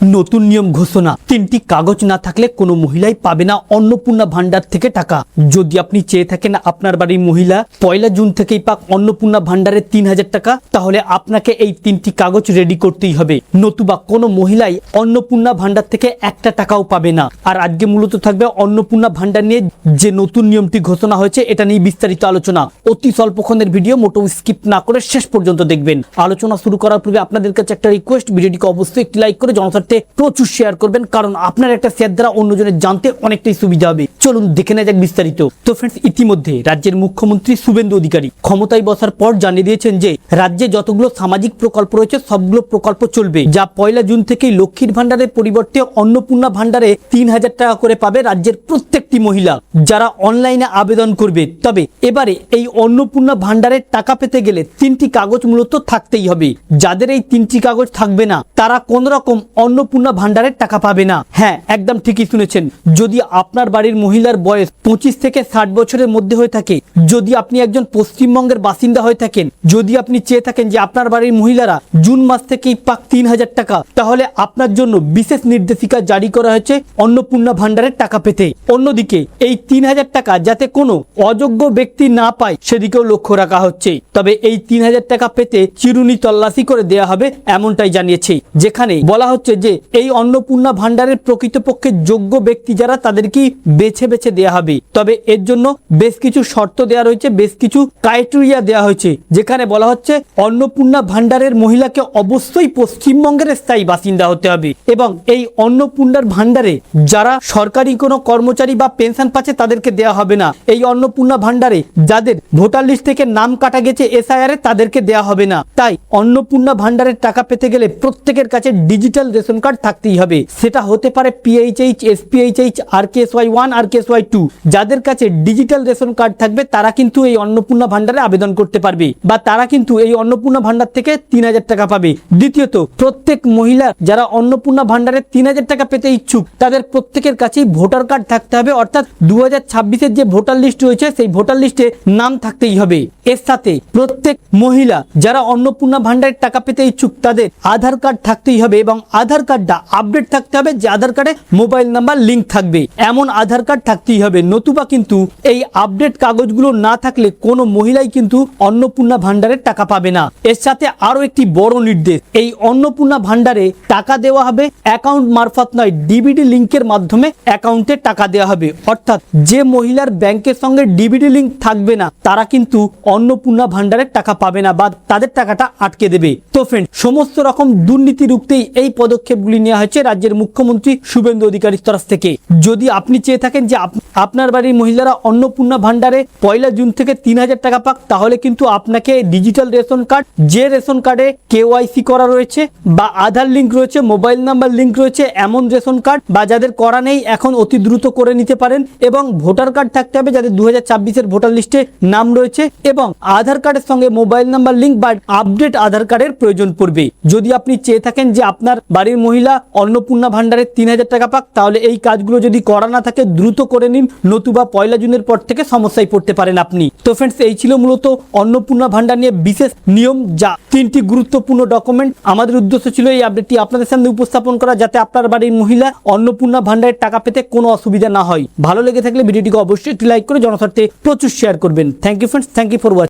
নতুন নিয়ম ঘোষণা, 3টি কাগজ না থাকলে কোনো মহিলাই পাবে না অন্নপূর্ণা ভান্ডার থেকে টাকা। যদি আপনি চেয়ে থাকেন আপনার বাড়ির মহিলা 1 জুন থেকেই পাক অন্নপূর্ণা ভান্ডারে 3000 টাকা, তাহলে আপনাকে এই 3টি কাগজ রেডি করতেই হবে, নতুবা কোনো মহিলাই অন্নপূর্ণা ভান্ডার থেকে একটা টাকাও পাবে না। আর আজকে মূলত থাকবে অন্নপূর্ণা ভান্ডার নিয়ে যে নতুন নিয়মটি ঘোষণা হয়েছে এটা নিয়ে বিস্তারিত আলোচনা। অতি স্বল্পক্ষণের ভিডিও, মোটেও স্কিপ না করে শেষ পর্যন্ত দেখবেন। আলোচনা শুরু করার পূর্বে আপনাদের কাছে একটা রিকোয়েস্ট, ভিডিওটিকে অবশ্যই একটি লাইক করে জনস্বার্থে প্রচুর শেয়ার করবেন, কারণ আপনার একটা শেয়ার দ্বারা অন্যজনের জানতে অনেকটাই সুবিধা হবে। চলুন দেখে নেওয়া যাক বিস্তারিত। তো ফ্রেন্ডস, ইতিমধ্যে রাজ্যের মুখ্যমন্ত্রী শুভেন্দু অধিকারী ক্ষমতায় বসার পর জানিয়ে দিয়েছেন যে রাজ্যে যতগুলো সামাজিক প্রকল্প রয়েছে সবগুলো প্রকল্প চলবে, যা 1 জুন থেকেই লক্ষ্মীর ভান্ডারের পরিবর্তে অন্নপূর্ণা ভান্ডারে 3000 টাকা করে পাবে রাজ্যের প্রত্যেকটি মহিলা যারা অনলাইনে আবেদন করবে। তবে এবারে এই অন্নপূর্ণা ভান্ডারের টাকা পেতে গেলে 3টি কাগজ মূলত থাকতেই হবে। যাদের এই 3টি কাগজ থাকবে না তারা কোন রকম অন্নপূর্ণা ভান্ডারের টাকা পাবে না। হ্যাঁ, একদম ঠিকই শুনেছেন। যদি আপনার বাড়ির মহিলার বয়স 25 থেকে 60 বছরের মধ্যে হয়ে থাকে, যদি আপনি একজন পশ্চিমবঙ্গের বাসিন্দা হয়ে থাকেন, যদি আপনি চেয়ে থাকেন যে আপনার বাড়ির মহিলারা জুন মাস থেকেই পাক 3000 টাকা, তাহলে আপনার জন্য বিশেষ নির্দেশিকা জারি করা হয়েছে অন্নপূর্ণা ভান্ডারের টাকা পেতে। অন্যদিকে এই 3000 টাকা যাতে কোনো অযোগ্য ব্যক্তি না পায় সেদিকেও লক্ষ্য রাখা হচ্ছে। তবে এই 3000 টাকা পেতে চিরুনি তল্লাশি করে দেয়া হবে এমনটাই জানিয়েছে, যেখানে বলা হচ্ছে যে এই অন্নপূর্ণা ভান্ডারের প্রকৃতপক্ষে যোগ্য ব্যক্তি যারা তাদেরকেই বেছে বেছে দেয়া হবে। তবে এর জন্য বেশ কিছু শর্ত দেওয়া রয়েছে, বেশ কিছু ক্রাইটেরিয়া দেওয়া হয়েছে, যেখানে বলা হচ্ছে অন্নপূর্ণা ভান্ডারের মহিলাকে অবশ্যই পশ্চিমবঙ্গের স্থায়ী বাসিন্দা হতে হবে, এবং এই অন্নপূর্ণার ভান্ডারে যারা সরকারি কোনো কর্মচারী বা পেনশন পাচ্ছে তাদেরকে দেওয়া হবে না। এই অন্নপূর্ণা ভান্ডারে যাদের ভোটার লিস্ট থেকে নাম কাটা গেছে SIR-এ তাদেরকে দেওয়া হবে না। তাই অন্নপূর্ণা ভান্ডারের টাকা পেতে গেলে প্রত্যেকের কাছে ডিজিটাল রেশন কার্ড থাকতেই হবে। সেটা হতে পারে PHH, SPHH, RKSY1, RKSY2। যাদের কাছে ডিজিটাল রেশন কার্ড থাকবে তারা কিন্তু এই অন্নপূর্ণা ভান্ডারে আবেদন করতে পারবে, বা তারা কিন্তু এই অন্নপূর্ণা ভান্ডার থেকে 3000 টাকা পাবে। দ্বিতীয়ত, প্রত্যেক মহিলা যারা অন্নপূর্ণা ভান্ডারে 3000 টাকা পেতে ইচ্ছুক তাদের প্রত্যেকের কাছেই ভোটার কার্ড থাকতে হবে, অর্থাৎ 2026-এর যে ভোটার লিস্ট রয়েছে সেই ভোটার লিস্টে নাম থাকতেই হবে। এর সাথে প্রত্যেক মহিলা যারা অন্নপূর্ণা ভান্ডারের টাকা পেতে ইচ্ছুক তাদের আধার কার্ড থাকতেই হবে, এবং আধার কার্ডটা আপডেট থাকতে হবে, যে আধার কার্ডে মোবাইল নাম্বার লিঙ্ক থাকবে এমন আধার কার্ড থাকতেই হবে। নতুবা কিন্তু এই আপডেট কাগজগুলো না থাকলে কোনো মহিলাই কিন্তু অন্নপূর্ণা ভান্ডারের টাকা পাবে না। এর সাথে আরো একটি বড় নির্দেশ, এই অন্নপূর্ণা ভান্ডারে টাকা দেওয়া হবে অ্যাকাউন্ট মারফত নয়, ডিবিডি লিঙ্কের মাধ্যমে অ্যাকাউন্টে টাকা দেওয়া হবে। অর্থাৎ যে মহিলার ব্যাংকের সঙ্গে ডিবিডি লিঙ্ক থাকবে না তারা কিন্তু অন্নপূর্ণা ভান্ডারের টাকা পাবে না, বা তাদের টাকাটা আটকে দেবে। তো ফ্রেন্ড, সমস্ত রকম দুর্নীতি রুখতেই এই পদক্ষেপগুলি নেওয়া হয়েছে রাজ্যের মুখ্যমন্ত্রী শুভেন্দু অধিকারীর তরফ থেকে। যদি আপনি চেয়ে থাকেন যে আপনার বাড়ির মহিলারা অন্নপূর্ণা ভান্ডারে 1 জুন থেকে 3000 টাকা পাক, তাহলে কিন্তু আপনাকে ডিজিটাল রেশন কার্ড, যে রেশন কার্ডে KYC করা রয়েছে বা আধার লিঙ্ক রয়েছে, মোবাইল নাম্বার লিঙ্ক রয়েছে, এমন রেশন কার্ড, বা যাদের করা নেই এখন অতি দ্রুত করে নিতে পারেন, এবং ভোটার কার্ড থাকতে হবে যাদের 2026-এর ভোটার লিস্টে নাম রয়েছে, এবং আধার কার্ডের সঙ্গে মোবাইল নাম্বার লিঙ্ক বা আপডেট আধার কার্ডের প্রয়োজন পড়বে। যদি আপনি চেয়ে থাকেন যে আপনার বাড়ির মহিলা অন্নপূর্ণা ভান্ডারে 3000 টাকা পাক, তাহলে এই কাজগুলো যদি করা না থাকে দ্রুত করে নিন, নতুবা 1 জুনের পর থেকে সমস্যায় পড়তে পারেন আপনি। তো ফ্রেন্ডস, এই ছিল মূলত অন্নপূর্ণা ভান্ডার নিয়ে বিশেষ নিয়ম, যা 3টি গুরুত্বপূর্ণ ডকুমেন্ট। আমাদের উদ্দেশ্য ছিল এই আপডেটটি আপনাদের সামনে উপস্থাপন করা, যাতে আপনার বাড়ির মহিলা অন্নপূর্ণা ভান্ডারের টাকা পেতে কোনো অসুবিধা না হয়। ভালো লেগে থাকলে ভিডিওটিকে অবশ্যই একটি লাইক করে জনস্বার্থে প্রচুর শেয়ার করবেন। Thank you friends, thank you for watching.